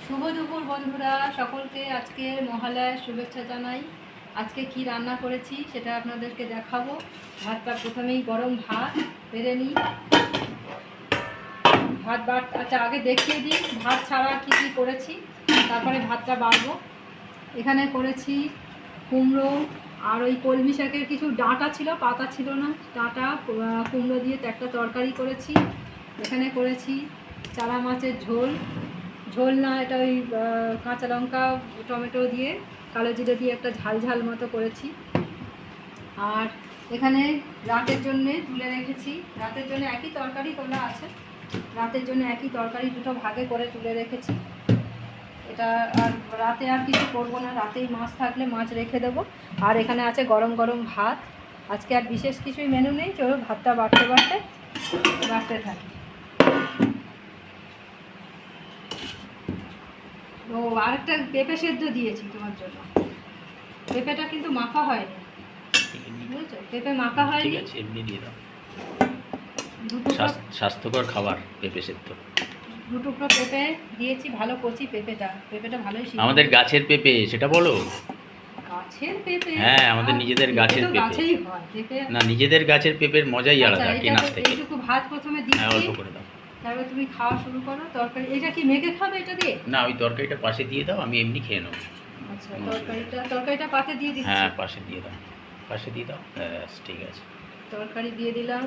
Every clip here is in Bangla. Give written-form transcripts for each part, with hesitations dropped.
শুভ দুপুর বন্ধুরা, সকলকে আজকে মহালয়ার শুভেচ্ছা জানাই। আজকে কি রান্না করেছি সেটা আপনাদেরকে দেখাবো। ভাতটা প্রথমেই গরম ভাত বেড়ে নিই। আচ্ছা আগে দেখিয়ে দিই ভাত ছাড়া কি কি করেছি, তারপরে ভাতটা বাড়বো। এখানে করেছি কুমড়ো আর ওই কলমি শাকের কিছু ডাঁটা ছিল, পাতা ছিল না, ডাঁটা কুমড়ো দিয়ে একটা তরকারি করেছি। এখানে করেছি চারা মাছের ঝোল, ঝোল না এটা ওই কাঁচা লঙ্কা টমেটো দিয়ে কালো জিরে দিয়ে একটা ঝাল ঝাল মতো করেছি। আর এখানে রাতের জন্যে তুলে রেখেছি, রাতের জন্য একই তরকারি তোলা আছে, রাতের জন্য একই তরকারি দুটো ভাগে করে তুলে রেখেছি। এটা আর রাতে আর কিছু করবো না, রাতেই মাছ থাকলে মাছ রেখে দেবো। আর এখানে আছে গরম গরম ভাত। আজকে আর বিশেষ কিছুই মেনু নেই, চলো ভাতটা বাড়তে থাকি। ও আরেকটা পেঁপে সেদ্ধ দিয়েছি তোমার জন্য, পেঁপেটা কিন্তু মাখা হয়নি, বুঝেছো? পেঁপে মাখা হয়নি, ঠিক আছে, এমনি দিয়ে দাও। স্বাস্থ্যকর খাবার পেঁপে সেদ্ধ। দু টুকরো পেঁপে দিয়েছি, ভালো কচি পেঁপেটা ভালোই। আমাদের গাছের পেঁপে, সেটা বলো। গাছের পেঁপে? হ্যাঁ, আমাদের নিজেদের গাছের পেঁপে। গাছেই হয় পেঁপে না, নিজেদের গাছের পেঁপের মজাই আলাদা কেনার থেকে। এইটুকু ভাত প্রথমে হ্যাঁ, দিচ্ছি, অল্প করে দাও। তারপর তুমি খাওয়া শুরু করো। তরকারি এটা কি মেখে খাবে এটা দিয়ে? না, ওই তরকারিটা পাশে দিয়ে দাও, আমি এমনি খেয়ে নেবো। আচ্ছা, তরকারিটা পাতে দিয়ে দিচ্ছি। হ্যাঁ, পাশে দিয়ে দাও, পাশে দিয়ে দাও। ব্যাস, ঠিক আছে। তরকারি দিয়ে দিলাম,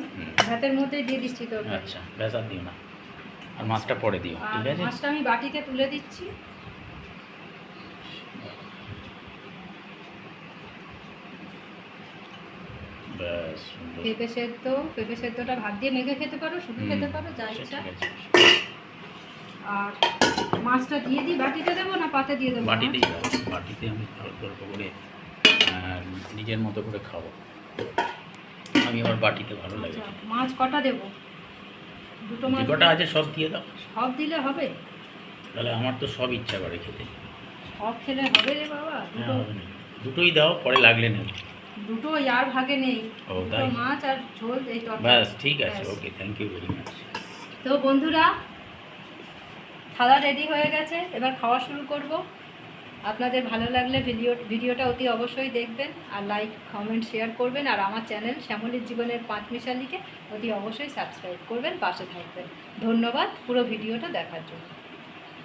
ভাতের মধ্যেই দিয়ে দিচ্ছি তরকারি। আচ্ছা, ব্যাস, আর দিও না, আর মাছটা পরে দিও, ঠিক আছে? মাছটা আমি বাটিতে তুলে দিচ্ছি। ব্যাস, পেঁপে সেদ্ধটা ভাত দিয়ে মেখে খেতে পারো, শুধু খেতে পারো, যা ইচ্ছা। আর মাছটা দিয়ে দিই, বাটিতে দেবো না পাতে দিয়ে দেবো? বাটিতেই দাও, বাটিতে আমি অল্প অল্প করে নিজের মতো করে খাবো। আমি আমার বাটিতে ভালো লাগে। মাছ কটা দেবো? দুটো মাছ কটা আছে সব দিয়ে দাও। সব দিলে হবে? তাহলে আমার তো সব ইচ্ছা করে খেতে। সব খেলে হবে রে বাবা? দুটোই দাও, পরে লাগলে নেব। দুটো আর ভাগে নেই, তাই? মাছ আর ঝোল এই তরকারি। ব্যাস, ঠিক আছে, ওকে, থ্যাংক ইউ ভেরি মাচ। তো বন্ধুরা, খাওয়া রেডি হয়ে গেছে, এবার খাওয়া শুরু করব। আপনাদের ভালো লাগলে ভিডিওটা অতি অবশ্যই দেখবেন, আর লাইক কমেন্ট শেয়ার করবেন, আর আমার চ্যানেল শ্যামলীর জীবনের পাঁচমিশালিকে অতি অবশ্যই সাবস্ক্রাইব করবেন, পাশে থাকবেন। ধন্যবাদ পুরো ভিডিওটা দেখার জন্য।